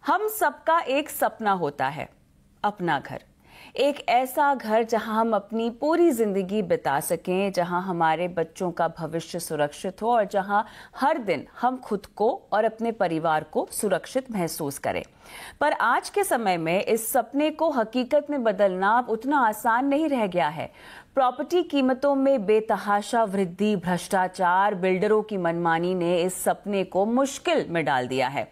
हम सबका एक सपना होता है, अपना घर। एक ऐसा घर जहां हम अपनी पूरी जिंदगी बिता सकें, जहां हमारे बच्चों का भविष्य सुरक्षित हो और जहां हर दिन हम खुद को और अपने परिवार को सुरक्षित महसूस करें। पर आज के समय में इस सपने को हकीकत में बदलना अब उतना आसान नहीं रह गया है। प्रॉपर्टी कीमतों में बेतहाशा वृद्धि, भ्रष्टाचार, बिल्डरों की मनमानी ने इस सपने को मुश्किल में डाल दिया है।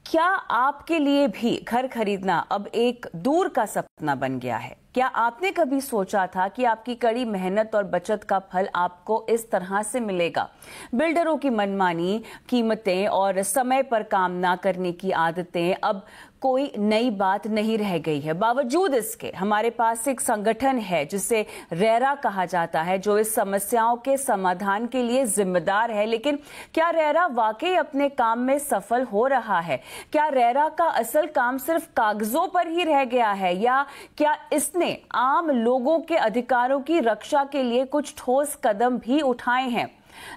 क्या आपके लिए भी घर खरीदना अब एक दूर का सपना बन गया है? क्या आपने कभी सोचा था कि आपकी कड़ी मेहनत और बचत का फल आपको इस तरह से मिलेगा? बिल्डरों की मनमानी, कीमतें और समय पर काम ना करने की आदतें अब कोई नई बात नहीं रह गई है। बावजूद इसके हमारे पास एक संगठन है जिसे रेरा कहा जाता है, जो इस समस्याओं के समाधान के लिए जिम्मेदार है। लेकिन क्या रेरा वाकई अपने काम में सफल हो रहा है? क्या रेरा का असल काम सिर्फ कागजों पर ही रह गया है, या क्या इसने आम लोगों के अधिकारों की रक्षा के लिए कुछ ठोस कदम भी उठाए हैं?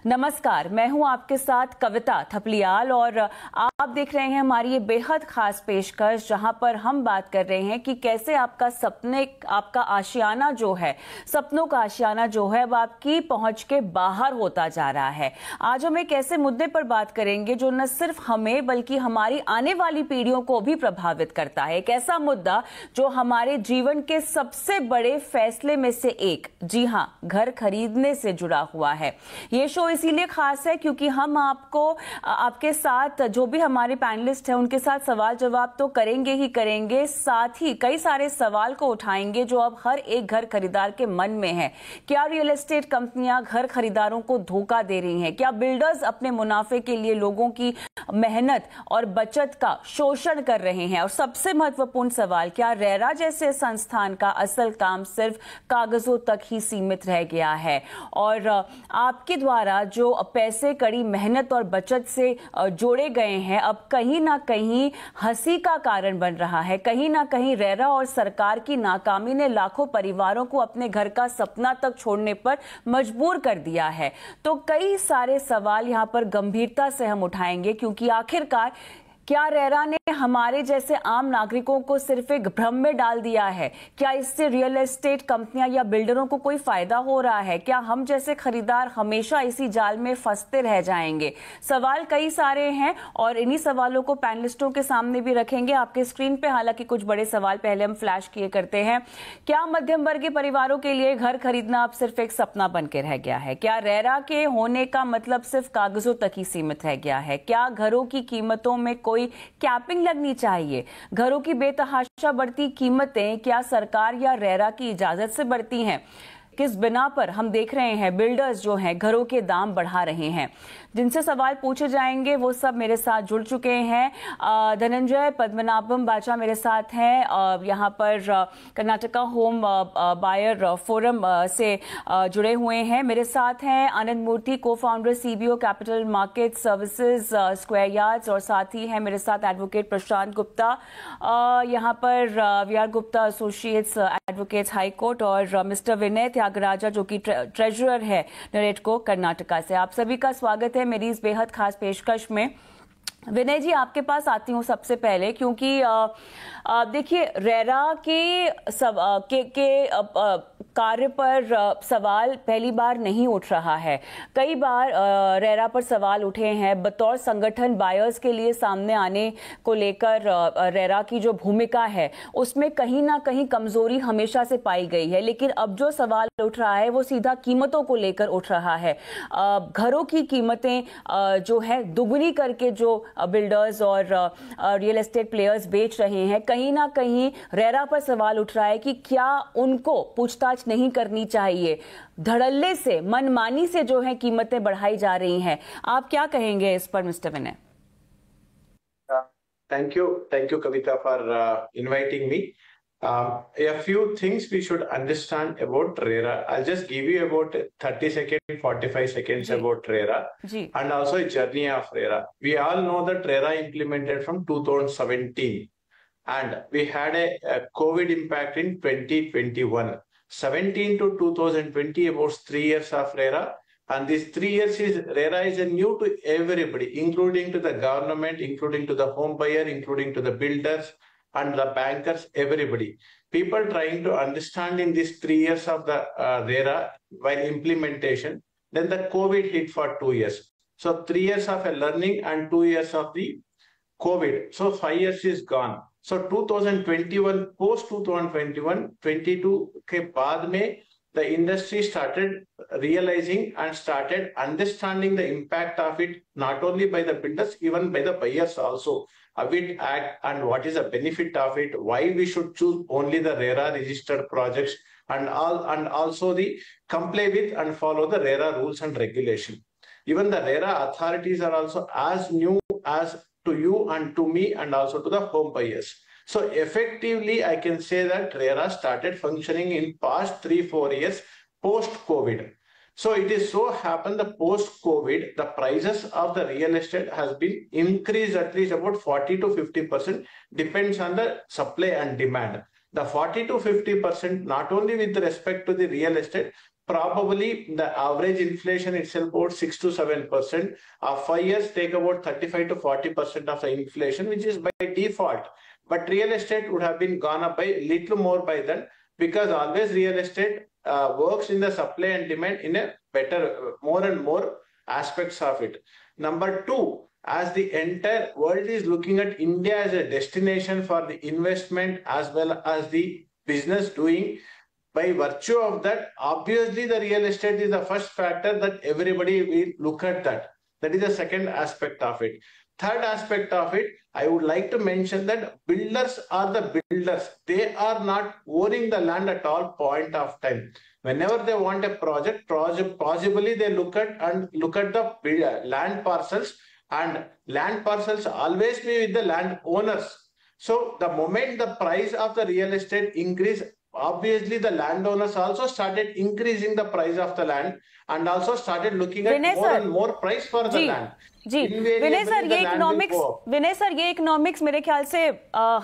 नमस्कार, मैं हूं आपके साथ कविता थपलियाल और आप देख रहे हैं हमारी ये बेहद खास पेशकश, जहां पर हम बात कर रहे हैं कि कैसे आपका आशियाना जो है, सपनों का आशियाना जो है, वो आपकी पहुंच के बाहर होता जा रहा है। आज हम एक ऐसे मुद्दे पर बात करेंगे जो न सिर्फ हमें बल्कि हमारी आने वाली पीढ़ियों को भी प्रभावित करता है। एक ऐसा मुद्दा जो हमारे जीवन के सबसे बड़े फैसले में से एक, जी हां, घर खरीदने से जुड़ा हुआ है। ये शो इसीलिए खास है क्योंकि हम आपके साथ जो भी हमारे पैनलिस्ट हैं उनके साथ सवाल जवाब तो करेंगे ही करेंगे, साथ ही कई सारे सवाल को उठाएंगे जो अब हर एक घर खरीदार के मन में है। क्या रियल एस्टेट कंपनियां घर खरीदारों को धोखा दे रही हैं? क्या बिल्डर्स अपने मुनाफे के लिए लोगों की मेहनत और बचत का शोषण कर रहे हैं? और सबसे महत्वपूर्ण सवाल, क्या रेरा जैसे संस्थान का असल काम सिर्फ कागजों तक ही सीमित रह गया है और आपके द्वारा जो पैसे कड़ी मेहनत और बचत से जोड़े गए हैं अब कहीं ना कहीं हंसी का कारण बन रहा है? कहीं ना कहीं रेरा और सरकार की नाकामी ने लाखों परिवारों को अपने घर का सपना तक छोड़ने पर मजबूर कर दिया है। तो कई सारे सवाल यहां पर गंभीरता से हम उठाएंगे, क्योंकि आखिरकार क्या रेरा ने हमारे जैसे आम नागरिकों को सिर्फ एक भ्रम में डाल दिया है? क्या इससे रियल एस्टेट कंपनियां या बिल्डरों को कोई फायदा हो रहा है? क्या हम जैसे खरीदार हमेशा इसी जाल में फंसते रह जाएंगे? सवाल कई सारे हैं और इन्हीं सवालों को पैनलिस्टों के सामने भी रखेंगे आपके स्क्रीन पे। हालांकि कुछ बड़े सवाल पहले हम फ्लैश किए करते हैं। क्या मध्यम वर्गीय परिवारों के लिए घर खरीदना अब सिर्फ एक सपना बन के रह गया है? क्या रेरा के होने का मतलब सिर्फ कागजों तक ही सीमित रह गया है? क्या घरों की कीमतों में कोई कैपिंग लगनी चाहिए? घरों की बेतहाशा बढ़ती कीमतें क्या सरकार या रेरा की इजाजत से बढ़ती हैं? किस बिना पर हम देख रहे हैं बिल्डर्स जो हैं घरों के दाम बढ़ा रहे हैं? जिनसे सवाल पूछे जाएंगे वो सब मेरे साथ जुड़ चुके हैं। धनंजय पद्मनाभम बाचा मेरे साथ हैं, यहाँ पर कर्नाटका होम बायर फोरम से जुड़े हुए हैं। मेरे साथ हैं आनंद मूर्ति, को founder CBO capital market services square yards, और साथ ही है मेरे साथ एडवोकेट प्रशांत गुप्ता, यहाँ पर V R Gupta associates advocates high court, और मिस्टर विनय त्यागराजा जो कि ट्रेजरर है नरेटको कर्नाटका से। आप सभी का स्वागत है मेरी इस बेहद खास पेशकश में। विनय जी, आपके पास आती हूँ सबसे पहले, क्योंकि देखिए रेरा के कार्य पर सवाल पहली बार नहीं उठ रहा है। कई बार रेरा पर सवाल उठे हैं। बतौर संगठन बायर्स के लिए सामने आने को लेकर रेरा की जो भूमिका है उसमें कहीं ना कहीं कमजोरी हमेशा से पाई गई है। लेकिन अब जो सवाल उठ रहा है वो सीधा कीमतों को लेकर उठ रहा है। घरों की कीमतें जो है दुगनी करके जो बिल्डर्स और रियल एस्टेट प्लेयर्स बेच रहे हैं, कहीं ना कहीं रेरा पर सवाल उठ रहा है कि क्या उनको पूछताछ नहीं करनी चाहिए? धड़ल्ले से, मनमानी से जो है कीमतें बढ़ाई जा रही हैं। आप क्या कहेंगे इस पर mister Vinay? Thank you, Kavita, for inviting me. A few things we should understand about RERA. I'll just give you about 30 seconds, 45 seconds about RERA and also a journey of RERA. We all know that RERA implemented from 2017 and we had a COVID impact in 2021. 17 to 2020, about 3 years of RERA, And these 3 years is RERA is a new to everybody, including to the government, including to the home buyer, including to the builders and the bankers, everybody. People trying to understand in these 3 years of the RERA while implementation, then the COVID hit for 2 years. So 3 years of a learning and 2 years of the COVID. So 5 years is gone. So 2021, post 2021, 22 के बाद में the industry started realizing and started understanding the impact of it, not only by the builders, even by the buyers also. How it act and what is the benefit of it, why we should choose only the RERA registered projects and also the comply with and follow the RERA rules and regulation. Even the RERA authorities are also as new as to you and to me and also to the home buyers. So effectively, I can say that RERA started functioning in past 3-4 years post-COVID. So it is so happened the post-COVID, the prices of the real estate has been increased at least about 40 to 50%, depends on the supply and demand. The 40 to 50%, not only with respect to the real estate, probably the average inflation itself about 6 to 7%. 5 years take about 35 to 40% of the inflation, which is by default. But real estate would have been gone up by little more by then, because always real estate works in the supply and demand in a better, more and more aspects of it. Number two, as the entire world is looking at India as a destination for the investment as well as the business doing, by virtue of that, obviously the real estate is the first factor that everybody will look at that. That is the second aspect of it. Third aspect of it, I would like to mention that builders are the builders. They are not owning the land at all point of time. Whenever they want a project, possibly they look at the land parcels, and land parcels always be with the land owners. So the moment the price of the real estate increase, obviously the landowners also started increasing the price of the land and also started looking at more and more price for the land. जी Vinay sir, ये economics मेरे ख्याल से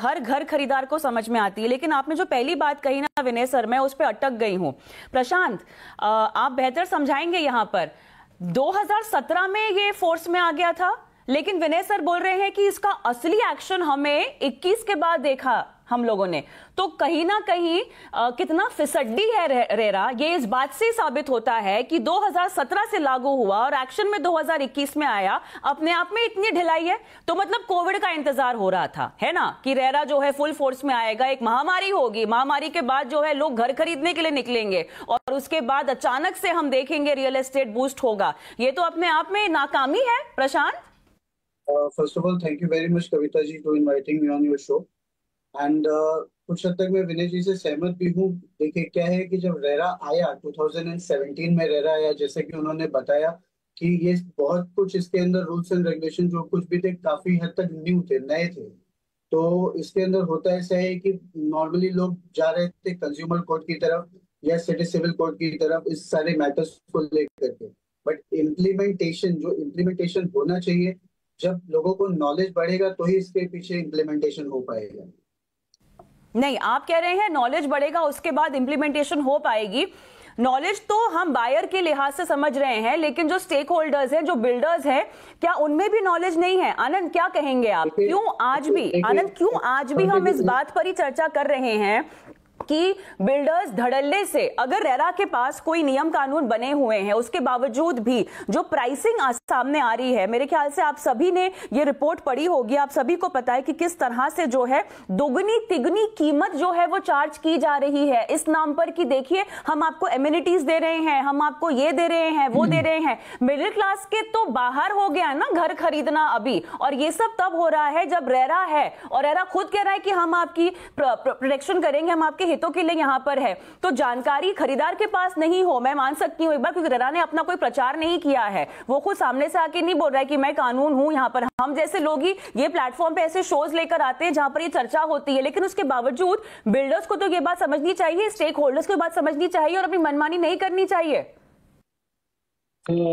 हर घर खरीदार को समझ में आती है, लेकिन आपने जो पहली बात कही ना विनय सर, मैं उस पर अटक गई हूँ। प्रशांत, आप बेहतर समझाएंगे यहाँ पर। 2017 में ये फोर्स में आ गया था, लेकिन विनय सर बोल रहे हैं कि इसका असली एक्शन हमें 21 के बाद देखा हम लोगों ने। तो कहीं ना कहीं कितना फिसड्डी है रेरा, ये इस बात से साबित होता है कि 2017 से लागू हुआ और एक्शन में 2021 में आया, अपने आप में इतनी ढिलाई है। तो मतलब कोविड का इंतजार हो रहा था, है ना, कि रेरा जो है फुल फोर्स में आएगा, एक महामारी होगी, महामारी के बाद जो है लोग घर खरीदने के लिए निकलेंगे और उसके बाद अचानक से हम देखेंगे रियल एस्टेट बूस्ट होगा। ये तो अपने आप में नाकामी है। Prashant, first of all thank you very much Kavita ji to inviting me on your show. And कुछ हद तक मैं विनय जी से सहमत भी हूँ। देखिए क्या है कि जब रेरा आया 2017 में रेरा आया, जैसे कि उन्होंने बताया कि ये बहुत कुछ इसके अंदर रूल्स एंड रेगुलेशन जो कुछ भी थे काफी हद तक न्यू थे, नए थे। तो इसके अंदर होता ऐसा है कि नॉर्मली लोग जा रहे थे कंज्यूमर कोर्ट की तरफ या सिटी सिविल कोर्ट की तरफ इस सारे मैटर्स को लेकर के, बट इम्प्लीमेंटेशन होना चाहिए। जब लोगों को नॉलेज बढ़ेगा तो ही इसके पीछे इम्प्लीमेंटेशन हो पाएगा। नहीं, आप कह रहे हैं नॉलेज बढ़ेगा उसके बाद इंप्लीमेंटेशन हो पाएगी। नॉलेज तो हम बायर के लिहाज से समझ रहे हैं, लेकिन जो स्टेक होल्डर्स हैं, जो बिल्डर्स हैं, क्या उनमें भी नॉलेज नहीं है? आनंद, क्या कहेंगे आप? क्यों आज भी हम इस बात पर ही चर्चा कर रहे हैं कि बिल्डर्स धड़ल्ले से, अगर रेरा के पास कोई नियम कानून बने हुए हैं उसके बावजूद भी जो प्राइसिंग सामने आ रही है, मेरे ख्याल से आप सभी ने ये रिपोर्ट पढ़ी होगी, आप सभी को पता है कि किस तरह से जो है दोगुनी तिगुनी कीमत जो है वो चार्ज की जा रही है इस नाम पर कि देखिए हम आपको एमिनिटीज दे रहे हैं, हम आपको ये दे रहे हैं, वो दे रहे हैं। मिडिल क्लास के तो बाहर हो गया ना घर खरीदना अभी, और ये सब तब हो रहा है जब रेरा है, और रेरा खुद कह रहा है कि हम आपकी प्रोटेक्शन करेंगे, हम आपके हितों के लिए यहां पर है। तो जानकारी खरीदार के पास नहीं हो, मैं मान सकती हूं एक बार, क्योंकि रेरा ने अपना कोई प्रचार नहीं किया है, वो खुद सामने से आके नहीं बोल रहा है कि मैं कानून हूं यहां पर। हम जैसे लोग ही ये प्लेटफॉर्म पे ऐसे शोज लेकर आते हैं जहां पर ये चर्चा होती है, लेकिन उसके बावजूद बिल्डर्स को तो ये बात समझनी चाहिए, स्टेक होल्डर्स को बात समझनी चाहिए और अपनी मनमानी नहीं करनी चाहिए।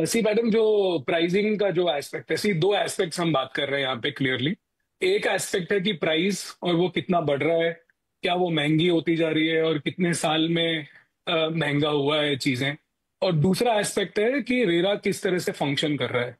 सी मैडम, जो प्राइसिंग का जो एस्पेक्ट है, सी दो एस्पेक्ट्स हम बात कर रहे हैं यहाँ पे क्लियरली। एक एस्पेक्ट है कि प्राइस और वो कितना बढ़ रहा है, क्या वो महंगी होती जा रही है और कितने साल में महंगा हुआ है चीजें। और दूसरा एस्पेक्ट है कि रेरा किस तरह से फंक्शन कर रहा है।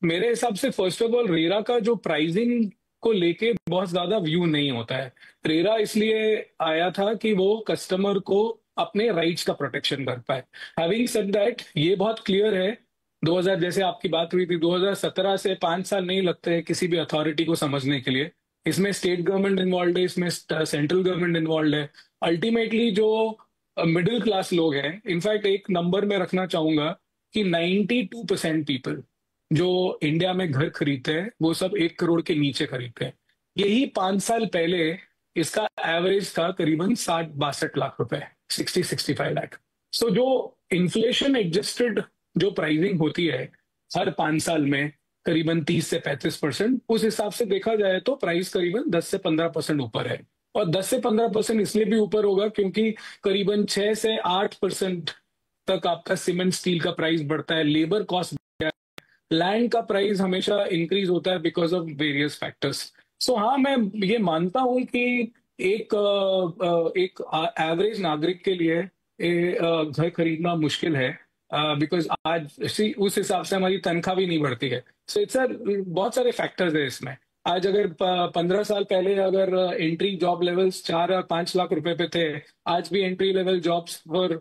मेरे हिसाब से फर्स्ट ऑफ ऑल रेरा का जो प्राइसिंग को लेके बहुत ज्यादा व्यू नहीं होता है। रेरा इसलिए आया था कि वो कस्टमर को अपने राइट्स का प्रोटेक्शन कर पाए। हैविंग सेड दैट, ये बहुत क्लियर है, 2000 जैसे आपकी बात हुई थी, 2017 से 5 साल नहीं लगते किसी भी अथॉरिटी को समझने के लिए। इसमें स्टेट गवर्नमेंट इन्वॉल्व है, इसमें सेंट्रल गवर्नमेंट इन्वॉल्व है। अल्टीमेटली जो मिडिल क्लास लोग हैं, इनफैक्ट एक नंबर में रखना चाहूंगा कि 92% पीपल जो इंडिया में घर खरीदते हैं वो सब 1 करोड़ के नीचे खरीदते हैं। यही 5 साल पहले इसका एवरेज था करीबन 60-62 लाख रुपए, 60-65 लाख। सो जो इन्फ्लेशन एडजस्टेड जो प्राइसिंग होती है हर 5 साल में करीबन 30 से 35%, उस हिसाब से देखा जाए तो प्राइस करीबन 10 से 15% ऊपर है। और 10 से 15% इसलिए भी ऊपर होगा क्योंकि करीबन 6 से 8% तक आपका सीमेंट स्टील का प्राइस बढ़ता है, लेबर कॉस्ट, लैंड का प्राइस हमेशा इंक्रीज होता है बिकॉज ऑफ वेरियस फैक्टर्स। सो हाँ, मैं ये मानता हूं कि एक एवरेज नागरिक के लिए घर खरीदना मुश्किल है, बिकॉज आज उस हिसाब से हमारी तनख्वाह भी नहीं बढ़ती है। सो इट्स बहुत सारे फैक्टर्स है इसमें। आज अगर 15 साल पहले अगर एंट्री जॉब लेवल्स 4 और 5 लाख रुपए पे थे, आज भी एंट्री लेवल जॉब्स पर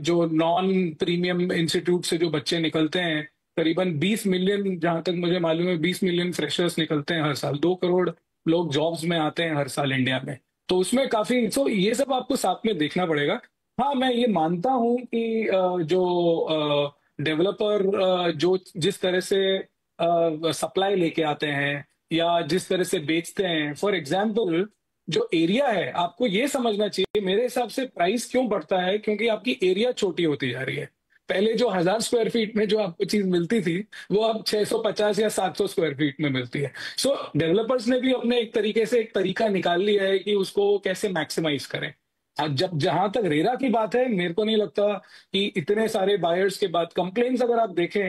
जो नॉन प्रीमियम इंस्टीट्यूट से जो बच्चे निकलते हैं, करीबन 20 मिलियन, जहां तक मुझे मालूम है 20 मिलियन फ्रेशर्स निकलते हैं हर साल। 2 करोड़ लोग जॉब्स में आते हैं हर साल इंडिया में। तो उसमें काफी, सो ये सब आपको साथ में देखना पड़ेगा। हाँ, मैं ये मानता हूं कि जो डेवलपर जो जिस तरह से सप्लाई लेके आते हैं या जिस तरह से बेचते हैं, फॉर एग्जाम्पल जो एरिया है, आपको ये समझना चाहिए मेरे हिसाब से प्राइस क्यों बढ़ता है, क्योंकि आपकी एरिया छोटी होती जा रही है। पहले जो 1000 स्क्वायर फीट में जो आपको चीज मिलती थी वो अब 650 या 700 स्क्वायर फीट में मिलती है। सो डेवलपर्स ने भी अपने एक तरीके से एक तरीका निकाल लिया है कि उसको कैसे मैक्सिमाइज करें। जब जहां तक रेरा की बात है, मेरे को नहीं लगता कि इतने सारे बायर्स के बाद कंप्लेन्स अगर आप देखें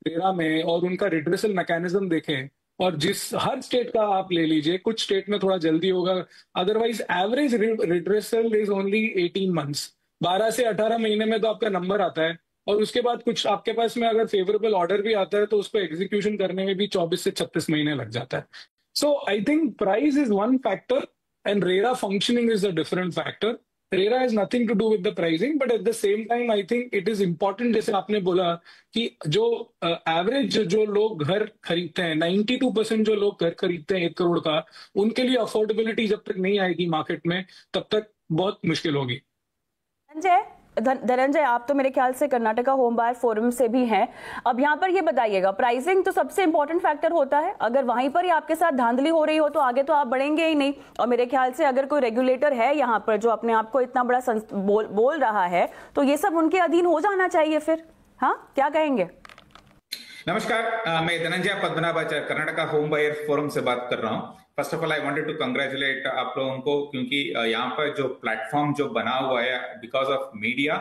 रेरा में और उनका रिड्रेसल मैकेनिज्म देखें, और जिस हर स्टेट का आप ले लीजिए, कुछ स्टेट में थोड़ा जल्दी होगा, otherwise average redressal is only 18 months. 12 से 18 महीने में तो आपका नंबर आता है, और उसके बाद कुछ आपके पास में अगर फेवरेबल ऑर्डर भी आता है तो उसको एग्जीक्यूशन करने में भी 24 से 36 महीने लग जाता है। So I think price is one factor and RERA functioning is a different factor. RERA has nothing to do with the pricing, but at the same time I think it is important, जैसे आपने बोला कि जो एवरेज जो लोग घर खरीदते हैं, 92% जो लोग घर खरीदते हैं 1 करोड़ का, उनके लिए अफोर्डेबिलिटी जब तक नहीं आएगी मार्केट में तब तक बहुत मुश्किल होगी। धनंजय, आप तो मेरे ख्याल से कर्नाटका होम बायर फोरम से भी हैं। अब यहाँ पर ये बताइएगा, प्राइसिंग तो सबसे इंपॉर्टेंट फैक्टर होता है, अगर वहीं पर ही आपके साथ धांधली हो रही हो तो आगे तो आप बढ़ेंगे ही नहीं। और मेरे ख्याल से अगर कोई रेगुलेटर है यहाँ पर जो अपने आप को इतना बड़ा बोल रहा है तो ये सब उनके अधीन हो जाना चाहिए फिर। हाँ, क्या कहेंगे? नमस्कार, मैं Dhananjay Padmanabhacharya Karnataka home buyer forum से बात कर रहा हूँ। First of all I wanted to congratulate आप लोगों को, क्योंकि यहाँ पर जो प्लेटफॉर्म जो बना हुआ है because of media,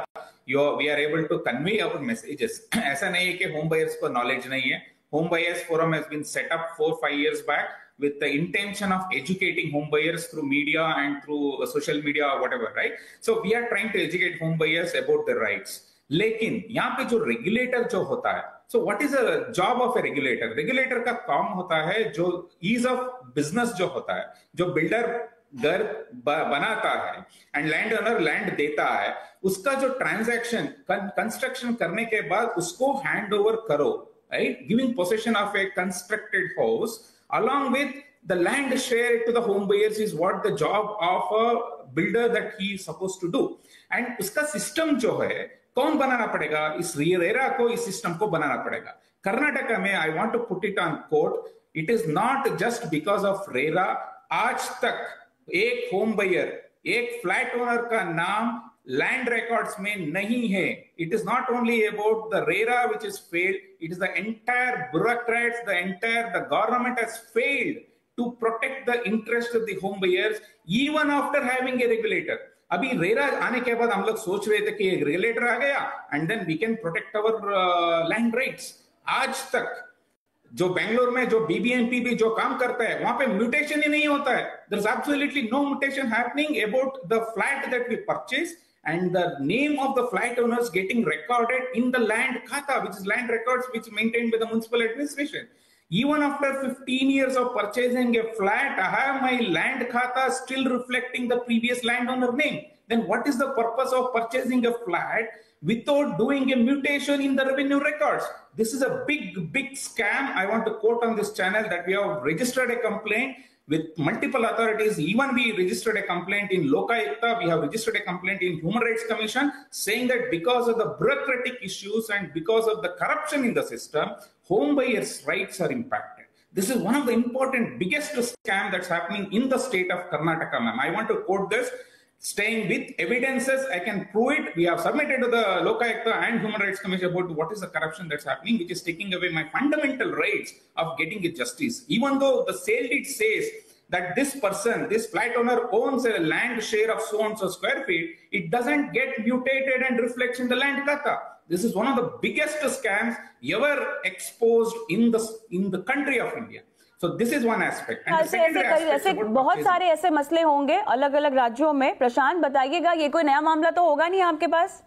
we are able to convey our messages. ऐसा नहीं है कि होम बायर्स को नॉलेज नहीं है। Home buyers forum has been set up 4-5 years back with the intention of educating home buyers through media and through social media or whatever, right? So we are trying to educate home buyers about their rights. लेकिन यहाँ पे जो regulator जो होता है, so what is a job of A regulator? Regulator का काम होता है जो ईज ऑफ बिजनेस जो होता है, जो बिल्डर घर बनाता है एंड लैंड ओनर लैंड देता है, उसका जो ट्रांजैक्शन कंस्ट्रक्शन करने के बाद उसको हैंड ओवर करो, right? Giving possession of A constructed house along with the land share to the home buyers is what the job of a builder that he is supposed to do. And उसका system जो है कौन बनाना पड़ेगा? इस RERA को, इस system को बनाना पड़ेगा। कर्नाटका में I want to put it on court, it is not just because of RERA. आज तक एक होम बायर, एक फ्लैट ओनर का नाम लैंड रिकॉर्ड्स में नहीं है। It is not only about the RERA which is failed, it is the entire bureaucrats, the government has failed to protect the interest of the home buyers even after having a regulator. अभी रेरा आने के बाद हम लोग सोच रहे थे कि एक रेगुलेटर आ गया and then we can protect our land rights. आज तक जो बेंगलोर में जो बीबीएमपी भी जो काम करता है वहां पे म्यूटेशन ही नहीं होता है। There is absolutely no mutation happening about the flat that we purchase and the name of the flat owners getting recorded in the land khata, which is land records which maintained by the municipal administration. Even after 15 years of purchasing a flat, I have my land khata still reflecting the previous landowner name. Then what is the purpose of purchasing a flat without doing a mutation in the revenue records? This is a big, big scam. I want to quote on this channel that we have registered a complaint with multiple authorities. Even we registered a complaint in Lokayukta, we have registered a complaint in Human Rights Commission, saying that because of the bureaucratic issues and because of the corruption in the system, home buyers' rights are impacted. This is one of the important, biggest scam that's happening in the state of Karnataka, ma'am. I want to quote this, staying with evidences, I can prove it. We have submitted to the Lokayukta and Human Rights Commission about what is the corruption that's happening, which is taking away my fundamental rights of getting a justice. Even though the sale deed says that this person, this flat owner owns a land share of so and so square feet, it doesn't get mutated and reflects in the land kata. This is one of the biggest scams ever exposed in the country of India. So this is one aspect. ऐसे बहुत सारे ऐसे मसले होंगे अलग अलग राज्यों में. प्रशांत बताइएगा, ये कोई नया मामला तो होगा नहीं आपके पास?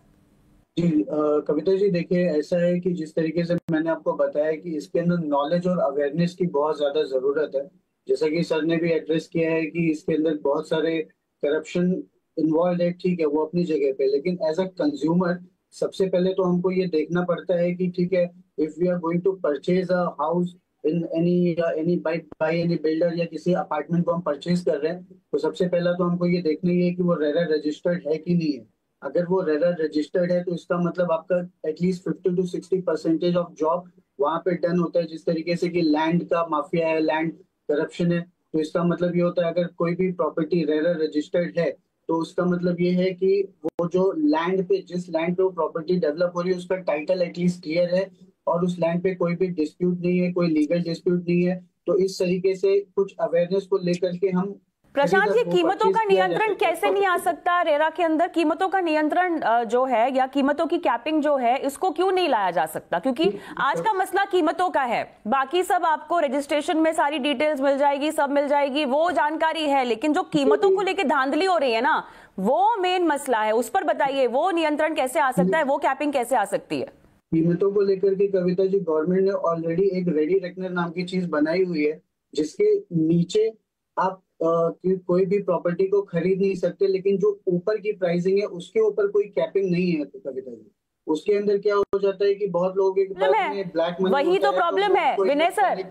जी कविता जी, देखिए ऐसा है कि जिस तरीके से मैंने आपको बताया कि इसके अंदर नॉलेज और अवेयरनेस की बहुत ज्यादा जरूरत है. जैसा कि सर ने भी एड्रेस किया है कि इसके अंदर बहुत सारे करप्शन इन्वॉल्व है, ठीक है, वो अपनी जगह पे, लेकिन एज अ कंज्यूमर सबसे पहले तो हमको ये देखना पड़ता है कि ठीक है, if we are going to purchase a house in any by any builder या किसी अपार्टमेंट को हम परचेज कर रहे हैं, तो सबसे पहला तो हमको ये देखना ही है कि वो रेरा रजिस्टर्ड है कि नहीं है. अगर वो रेरा रजिस्टर्ड है तो इसका मतलब आपका एटलीस्ट 50 to 60% ऑफ जॉब वहां पे डन होता है. जिस तरीके से कि लैंड का माफिया है, लैंड करप्शन है, तो इसका मतलब ये होता है अगर कोई भी प्रॉपर्टी रेरा रजिस्टर्ड है तो उसका मतलब ये है कि वो जो लैंड पे, जिस लैंड पे वो प्रॉपर्टी डेवलप हो रही है, उसका टाइटल एटलीस्ट क्लियर है और उस लैंड पे कोई भी डिस्प्यूट नहीं है, कोई लीगल डिस्प्यूट नहीं है. तो इस तरीके से कुछ अवेयरनेस को लेकर के हम. प्रशांत जी, कीमतों का नियंत्रण कैसे नहीं आ सकता रेरा के अंदर? कीमतों का नियंत्रण जो है या कीमतों की कैपिंग जो है, इसको क्यों नहीं लाया जा सकता? क्योंकि आज का मसला कीमतों का है, बाकी सब आपको रजिस्ट्रेशन में सारी डिटेल्स मिल जाएगी, सब मिल जाएगी, वो जानकारी है, लेकिन जो कीमतों को लेकर धांधली हो रही है ना, वो मेन मसला है. उस पर बताइए, वो नियंत्रण कैसे आ सकता है, वो कैपिंग कैसे आ सकती है? कीमतों को लेकर के कविता जी, गवर्नमेंट ने ऑलरेडी एक रेडी रेकनर नाम की चीज बनाई हुई है, जिसके नीचे आप कोई भी प्रॉपर्टी को खरीद नहीं सकते, लेकिन जो ऊपर की प्राइसिंग है उसके ऊपर कोई कैपिंग नहीं है. तो कविता जी, उसके अंदर क्या हो जाता है कि बहुत लोगों के पास ब्लैक मनी, वही तो प्रॉब्लम है विनय सर,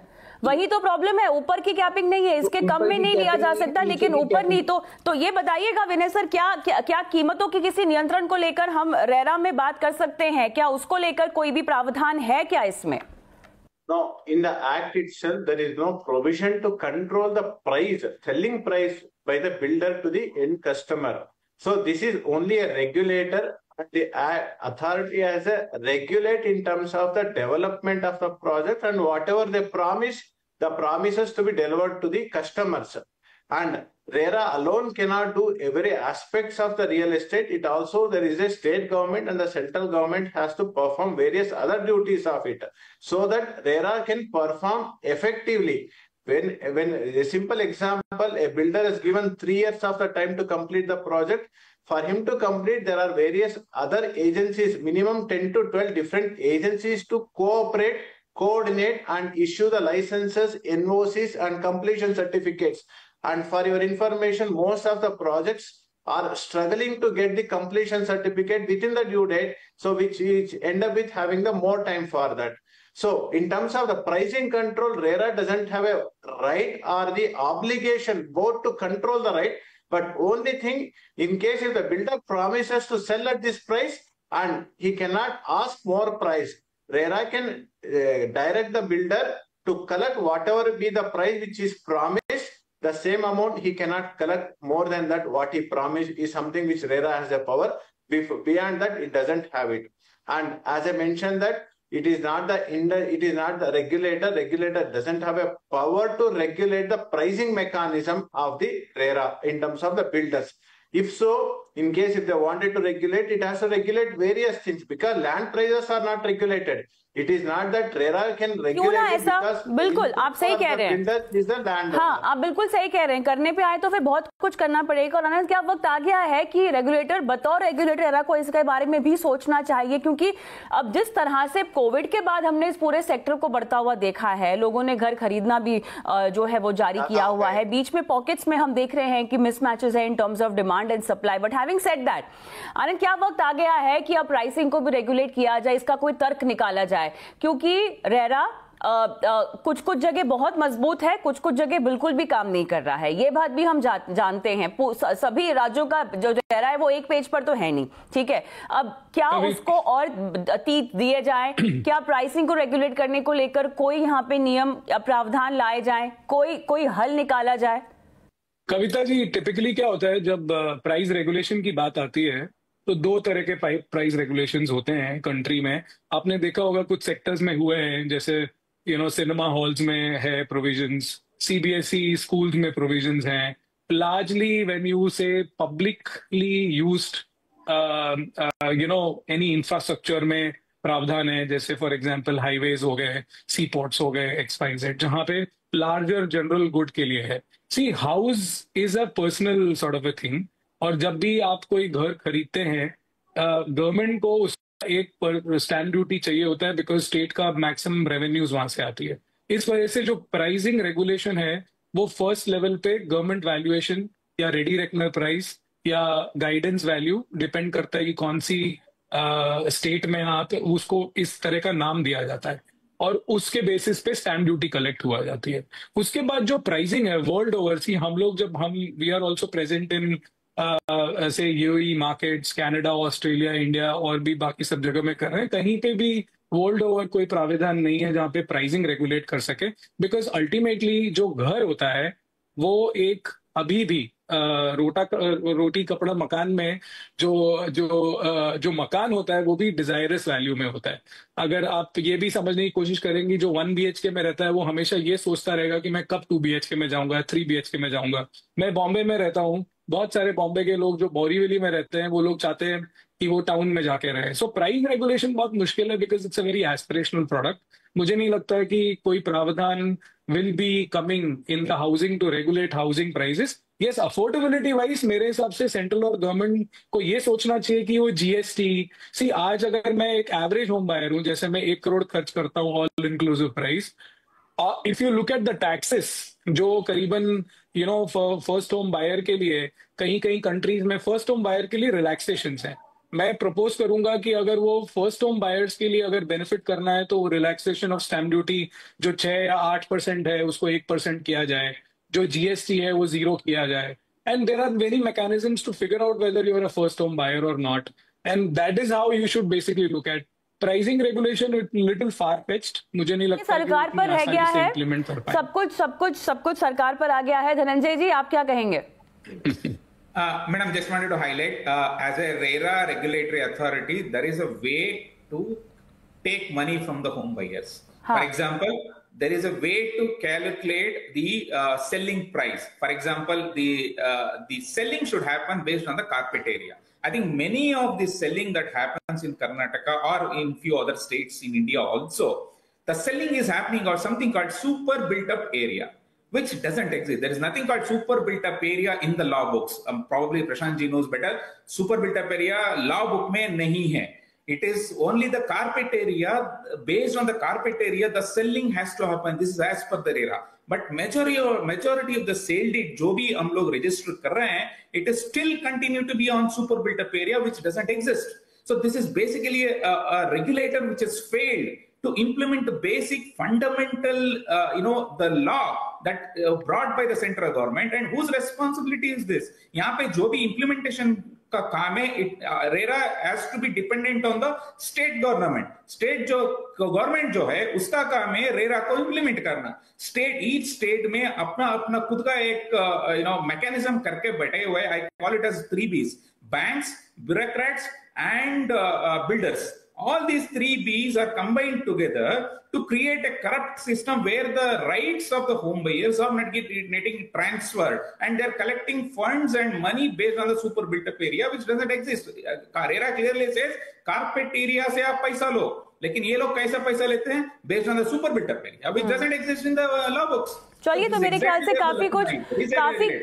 वही तो प्रॉब्लम है. ऊपर की कैपिंग नहीं है, इसके कम में नहीं लिया जा सकता, लेकिन ऊपर नहीं. तो ये बताइएगा विनय सर, क्या कीमतों की किसी नियंत्रण को लेकर हम रेरा में बात कर सकते हैं? क्या उसको लेकर कोई भी प्रावधान है क्या इसमें? No, in the act itself, there is no provision to control the price, selling price by the builder to the end customer. So this is only a regulator. The authority has a regulate in terms of the development of the project and whatever they promise, the promises to be delivered to the customers. And RERA alone cannot do every aspects of the real estate. It also, there is a state government and the central government has to perform various other duties of it so that RERA can perform effectively. When a simple example, a builder is given 3 years of the time to complete the project. For him to complete, there are various other agencies, minimum 10 to 12 different agencies to cooperate, coordinate and issue the licenses, NOCs and completion certificates. And for your information, most of the projects are struggling to get the completion certificate within the due date, so which end up with having the more time for that. So in terms of the pricing control, RERA doesn't have a right or the obligation both to control the right, but only thing, in case if the builder promises to sell at this price and he cannot ask more price, RERA can direct the builder to collect whatever be the price which is promised. The same amount he cannot collect more than that. What he promised is something which RERA has a power. Beyond that, it doesn't have it. And as I mentioned that it is not the regulator. Regulator doesn't have a power to regulate the pricing mechanism of the RERA in terms of the builders. If so, in case if they wanted to regulate, it has to regulate various things because land prices are not regulated. It is not that RERA can क्यों regulate ना it ऐसा, because बिल्कुल आप सही कह रहे हैं, हाँ आप बिल्कुल सही कह रहे हैं, करने पे आए तो फिर बहुत कुछ करना पड़ेगा। और आनंद, क्या वक्त आ गया है कि रेगुलेटर बतौर रेगुलेटर रेरा को इसके बारे में भी सोचना चाहिए, क्योंकि अब जिस तरह से कोविड के बाद हमने इस पूरे सेक्टर को बढ़ता हुआ देखा है, लोगों ने घर खरीदना भी जो है वो जारी किया हुआ है, बीच में पॉकेट्स में हम देख रहे हैं कि मिसमैचेस है in terms of demand and supply. But having said that, Anand क्या वक्त आ गया है कि अब प्राइसिंग को भी रेगुलेट किया जाए, इसका कोई तर्क निकाला जाए, क्योंकि रेरा कुछ कुछ जगह बहुत मजबूत है, कुछ कुछ जगह बिल्कुल भी काम नहीं कर रहा है, ये बात भी हम जानते हैं। सभी राज्यों का जो रेरा है वो एक पेज पर तो है नहीं, ठीक है। अब क्या उसको और तीत दिए जाए, क्या प्राइसिंग को रेगुलेट करने को लेकर कोई यहाँ पे नियम प्रावधान लाए जाए, कोई हल निकाला जाए? कविता जी, टिपिकली क्या होता है जब प्राइस रेगुलेशन की बात आती है तो दो तरह के प्राइस रेगुलेशंस होते हैं कंट्री में। आपने देखा होगा कुछ सेक्टर्स में हुए हैं, जैसे सिनेमा हॉल्स में है प्रोविजंस, सीबीएसई स्कूल्स में प्रोविजंस हैं। लार्जली व्हेन यू से पब्लिकली यूज्ड एनी इंफ्रास्ट्रक्चर में प्रावधान है, जैसे फॉर एग्जांपल हाईवेज हो गए, सी पोर्ट्स हो गए, XYZ, जहां पे लार्जर जनरल गुड के लिए है। See house is a personal sort of a thing, और जब भी आप कोई घर खरीदते हैं गवर्नमेंट को उसका एक स्टैंप ड्यूटी चाहिए होता है, बिकॉज स्टेट का मैक्सिमम रेवेन्यूज वहां से आती है। इस वजह से जो प्राइसिंग रेगुलेशन है वो फर्स्ट लेवल पे गवर्नमेंट वैल्यूएशन या रेडी रेकनर प्राइस या गाइडेंस वैल्यू डिपेंड करता है कि कौन सी स्टेट में आप, उसको इस तरह का नाम दिया जाता है और उसके बेसिस पे स्टैम्प ड्यूटी कलेक्ट हुआ जाती है। उसके बाद जो प्राइसिंग है वर्ल्ड ओवर, सी हम लोग जब we are also present in ऐसे UAE markets, Canada, Australia, India और भी बाकी सब जगह में कर रहे हैं, कहीं पे भी वर्ल्ड ओवर कोई प्रावधान नहीं है जहां पे प्राइसिंग रेगुलेट कर सके। बिकॉज अल्टीमेटली जो घर होता है वो एक अभी भी रोटी कपड़ा मकान में जो मकान होता है वो भी डिजायरस वैल्यू में होता है। अगर आप ये भी समझने की कोशिश करेंगी, जो 1 BHK में रहता है वो हमेशा ये सोचता रहेगा कि मैं कब 2 BHK में जाऊंगा, 3 BHK में जाऊंगा। मैं बॉम्बे में रहता हूँ, बहुत सारे बॉम्बे के लोग जो बोरीवली में रहते हैं वो लोग चाहते हैं कि वो टाउन में जाके रहे। सो प्राइस रेगुलेशन बहुत मुश्किल है, because it's a very aspirational product. मुझे नहीं लगता है कि कोई प्रावधान will be coming in the housing to regulate housing prices. Yes, affordability wise मेरे हिसाब से सेंट्रल और गवर्नमेंट को ये सोचना चाहिए कि वो GST, आज अगर मैं एक एवरेज होम बायर हूँ, जैसे मैं 1 करोड़ खर्च करता हूँ all inclusive price, if you look at the taxes जो करीबन फर्स्ट होम बायर के लिए कहीं कहीं कंट्रीज में फर्स्ट होम बायर के लिए रिलैक्सेशंस हैं। मैं प्रपोज करूंगा कि अगर वो फर्स्ट होम बायर्स के लिए अगर बेनिफिट करना है तो रिलैक्सेशन ऑफ स्टैम्प ड्यूटी जो 6 या 8% है उसको 1% किया जाए, जो GST है वो 0 किया जाए, and there are very mechanisms to figure out whether you are a first home buyer और not, and that is how you should basically look at pricing regulation. Little far fetched, मुझे नहीं लगता सरकार पर रह गया है, इम्प्लीमेंट कर पाए। सब कुछ सरकार पर आ गया है। धनंजय जी, आप क्या कहेंगे? Madam, just wanted to highlight, as a RERA regulatory authority, there is a way to take money from the home buyers. For example, there is a way to calculate the selling price. For example, the selling should happen based on the carpet area. I think many of the selling that happens in Karnataka or in few other states in India also, the selling is happening on something called super built up area, which doesn't exist. There is nothing called super built up area in the law books. Probably Prashant ji knows better. Super built up area law book mein nahi hai. It is only the carpet area. Based on the carpet area, the selling has to happen. This is as per the RERA. But majority of the sale deed जो भी हम लोग register कर रहे हैं, it is still continue to be on super built up area, which doesn't exist. So this is basically a regulator which has failed to implement the basic fundamental, the law that brought by the central government, and whose responsibility is this? यहाँ पे जो भी implementation का काम है, RERA has to be dependent on the state government. State जो government जो है उसका काम है RERA को implement करना। each state में अपना खुद का एक mechanism करके बैठे हुए, I call it as 3 Bs: banks, bureaucrats and builders. All these 3 Bs are combined together to create a corrupt system where the rights of the home buyers are not getting transferred, and they're collecting funds and money based on the super built up area, which doesn't exist. RERA clearly says carpet area से आप पैसा लो, लेकिन ये लोग कैसा पैसा लेते हैं based on the super builder पे, अभी doesn't exist in the law books. चलिए, तो मेरे ख्याल से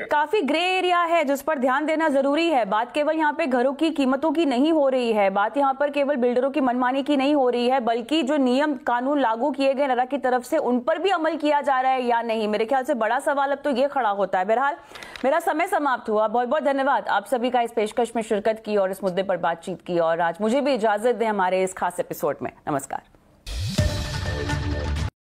काफी ग्रे एरिया है जिस पर ध्यान देना जरूरी है। बात केवल यहाँ पे घरों की कीमतों की नहीं हो रही है, बात यहाँ पर केवल बिल्डरों की मनमानी की नहीं हो रही है, बल्कि जो नियम कानून लागू किए गए रेरा की तरफ से उन पर भी अमल किया जा रहा है या नहीं। मेरे ख्याल से बड़ा सवाल अब तो ये खड़ा होता है। बहरहाल मेरा समय समाप्त हुआ। बहुत बहुत धन्यवाद आप सभी का इस पेशकश में शिरकत की और इस मुद्दे पर बातचीत की, और आज मुझे भी इजाजत दें हमारे इस खास एपिसोड में। नमस्कार।